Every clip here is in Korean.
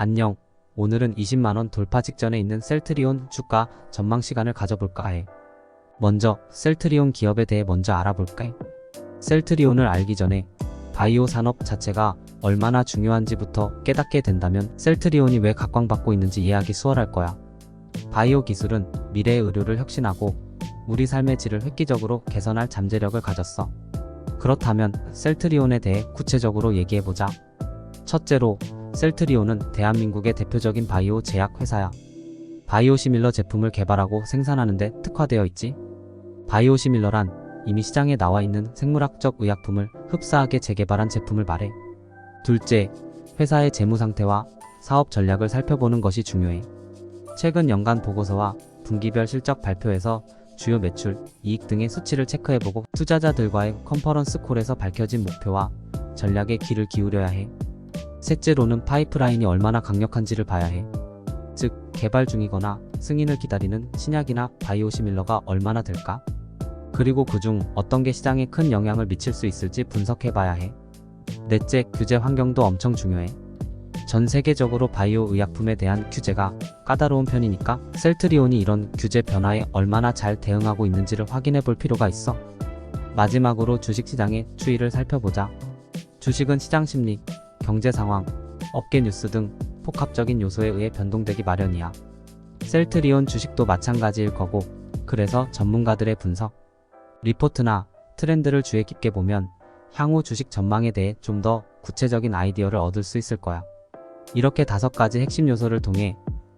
안녕. 오늘은 20만원 돌파 직전에 있는 셀트리온 주가 전망 시간을 가져볼까 해. 먼저 셀트리온 기업에 대해 먼저 알아볼까 해. 셀트리온을 알기 전에 바이오 산업 자체가 얼마나 중요한지부터 깨닫게 된다면 셀트리온이 왜 각광받고 있는지 이해하기 수월할 거야. 바이오 기술은 미래의 의료를 혁신하고 우리 삶의 질을 획기적으로 개선할 잠재력을 가졌어. 그렇다면 셀트리온에 대해 구체적으로 얘기해보자. 첫째로 셀트리온은 대한민국의 대표적인 바이오 제약 회사야. 바이오시밀러 제품을 개발하고 생산하는데 특화되어 있지. 바이오시밀러란 이미 시장에 나와 있는 생물학적 의약품을 흡사하게 재개발한 제품을 말해. 둘째, 회사의 재무 상태와 사업 전략을 살펴보는 것이 중요해. 최근 연간 보고서와 분기별 실적 발표에서 주요 매출, 이익 등의 수치를 체크해보고 투자자들과의 컨퍼런스 콜에서 밝혀진 목표와 전략에 귀를 기울여야 해. 셋째로는 파이프라인이 얼마나 강력한지를 봐야 해. 즉, 개발 중이거나 승인을 기다리는 신약이나 바이오시밀러가 얼마나 될까? 그리고 그중 어떤 게 시장에 큰 영향을 미칠 수 있을지 분석해봐야 해. 넷째, 규제 환경도 엄청 중요해. 전 세계적으로 바이오 의약품에 대한 규제가 까다로운 편이니까 셀트리온이 이런 규제 변화에 얼마나 잘 대응하고 있는지를 확인해 볼 필요가 있어. 마지막으로 주식시장의 추이를 살펴보자. 주식은 시장 심리, 경제 상황, 업계 뉴스 등 복합적인 요소에 의해 변동되기 마련이야. 셀트리온 주식도 마찬가지일 거고, 그래서 전문가들의 분석, 리포트나 트렌드를 주의 깊게 보면 향후 주식 전망에 대해 좀 더 구체적인 아이디어를 얻을 수 있을 거야. 이렇게 5가지 핵심 요소를 통해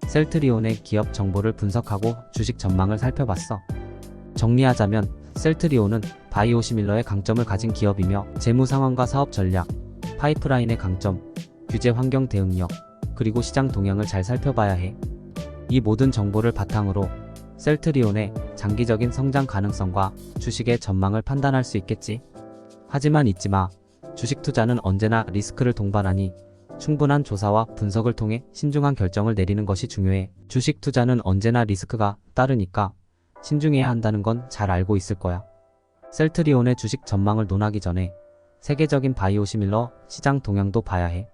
셀트리온의 기업 정보를 분석하고 주식 전망을 살펴봤어. 정리하자면 셀트리온은 바이오시밀러의 강점을 가진 기업이며 재무 상황과 사업 전략, 파이프라인의 강점, 규제 환경 대응력, 그리고 시장 동향을 잘 살펴봐야 해. 이 모든 정보를 바탕으로 셀트리온의 장기적인 성장 가능성과 주식의 전망을 판단할 수 있겠지. 하지만 잊지 마. 주식 투자는 언제나 리스크를 동반하니 충분한 조사와 분석을 통해 신중한 결정을 내리는 것이 중요해. 주식 투자는 언제나 리스크가 따르니까 신중해야 한다는 건 잘 알고 있을 거야. 셀트리온의 주식 전망을 논하기 전에 세계적인 바이오시밀러 시장 동향도 봐야 해.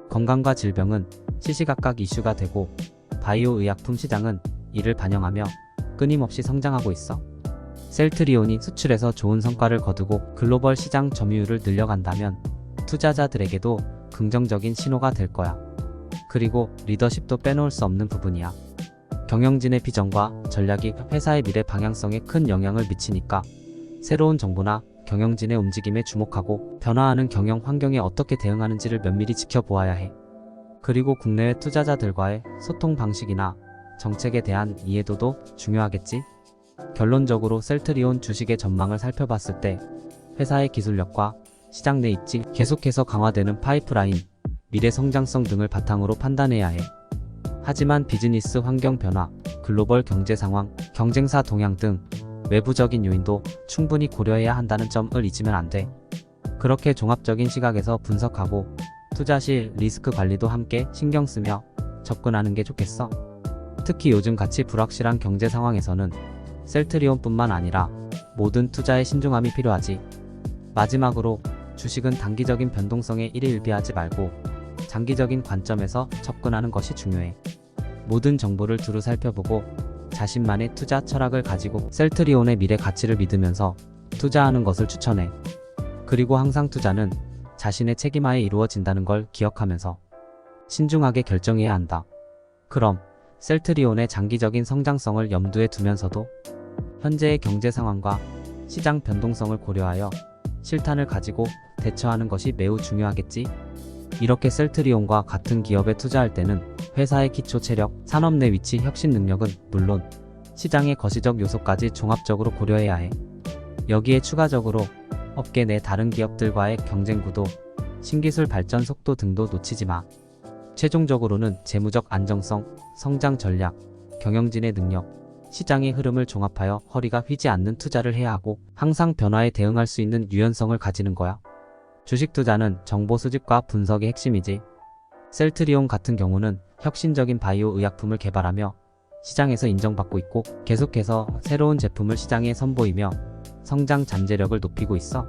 건강과 질병은 시시각각 이슈가 되고 바이오 의약품 시장은 이를 반영하며 끊임없이 성장하고 있어. 셀트리온이 수출에서 좋은 성과를 거두고 글로벌 시장 점유율을 늘려간다면 투자자들에게도 긍정적인 신호가 될 거야. 그리고 리더십도 빼놓을 수 없는 부분이야. 경영진의 비전과 전략이 회사의 미래 방향성에 큰 영향을 미치니까 새로운 정보나 경영진의 움직임에 주목하고 변화하는 경영 환경에 어떻게 대응하는지를 면밀히 지켜보아야 해. 그리고 국내외 투자자들과의 소통 방식이나 정책에 대한 이해도도 중요하겠지. 결론적으로 셀트리온 주식의 전망을 살펴봤을 때 회사의 기술력과 시장 내 입지, 계속해서 강화되는 파이프라인, 미래 성장성 등을 바탕으로 판단해야 해. 하지만 비즈니스 환경 변화, 글로벌 경제 상황, 경쟁사 동향 등 외부적인 요인도 충분히 고려해야 한다는 점을 잊으면 안 돼. 그렇게 종합적인 시각에서 분석하고 투자 시 리스크 관리도 함께 신경 쓰며 접근하는 게 좋겠어. 특히 요즘 가치 불확실한 경제 상황에서는 셀트리온뿐만 아니라 모든 투자에 신중함이 필요하지. 마지막으로 주식은 단기적인 변동성에 일희일비하지 말고 장기적인 관점에서 접근하는 것이 중요해. 모든 정보를 두루 살펴보고 자신만의 투자 철학을 가지고 셀트리온의 미래 가치를 믿으면서 투자하는 것을 추천해. 그리고 항상 투자는 자신의 책임하에 이루어진다는 걸 기억하면서 신중하게 결정해야 한다. 그럼 셀트리온의 장기적인 성장성을 염두에 두면서도 현재의 경제 상황과 시장 변동성을 고려하여 실탄을 가지고 대처하는 것이 매우 중요하겠지. 이렇게 셀트리온과 같은 기업에 투자할 때는 회사의 기초 체력, 산업 내 위치 혁신 능력은 물론 시장의 거시적 요소까지 종합적으로 고려해야 해. 여기에 추가적으로 업계 내 다른 기업들과의 경쟁 구도, 신기술 발전 속도 등도 놓치지 마. 최종적으로는 재무적 안정성, 성장 전략, 경영진의 능력, 시장의 흐름을 종합하여 허리가 휘지 않는 투자를 해야 하고 항상 변화에 대응할 수 있는 유연성을 가지는 거야. 주식 투자는 정보 수집과 분석이 핵심이지. 셀트리온 같은 경우는 혁신적인 바이오 의약품을 개발하며 시장에서 인정받고 있고 계속해서 새로운 제품을 시장에 선보이며 성장 잠재력을 높이고 있어.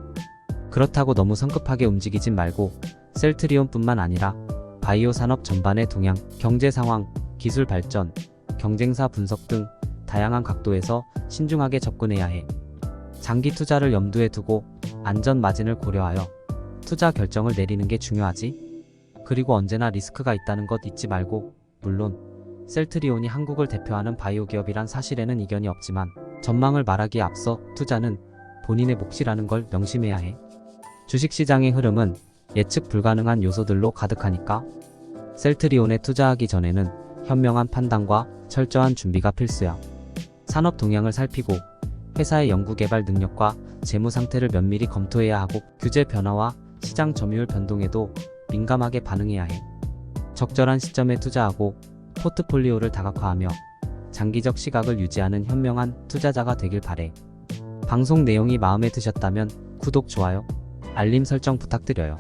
그렇다고 너무 성급하게 움직이진 말고 셀트리온뿐만 아니라 바이오 산업 전반의 동향, 경제 상황, 기술 발전, 경쟁사 분석 등 다양한 각도에서 신중하게 접근해야 해. 장기 투자를 염두에 두고 안전 마진을 고려하여 투자 결정을 내리는 게 중요하지. 그리고 언제나 리스크가 있다는 것 잊지 말고, 물론 셀트리온이 한국을 대표하는 바이오 기업이란 사실에는 이견이 없지만 전망을 말하기에 앞서 투자는 본인의 몫이라는 걸 명심해야 해. 주식시장의 흐름은 예측 불가능한 요소들로 가득하니까 셀트리온에 투자하기 전에는 현명한 판단과 철저한 준비가 필수야. 산업 동향을 살피고 회사의 연구개발 능력과 재무 상태를 면밀히 검토해야 하고, 규제 변화와 시장 점유율 변동에도 민감하게 반응해야 해. 적절한 시점에 투자하고 포트폴리오를 다각화하며 장기적 시각을 유지하는 현명한 투자자가 되길 바래. 방송 내용이 마음에 드셨다면 구독, 좋아요, 알림 설정 부탁드려요.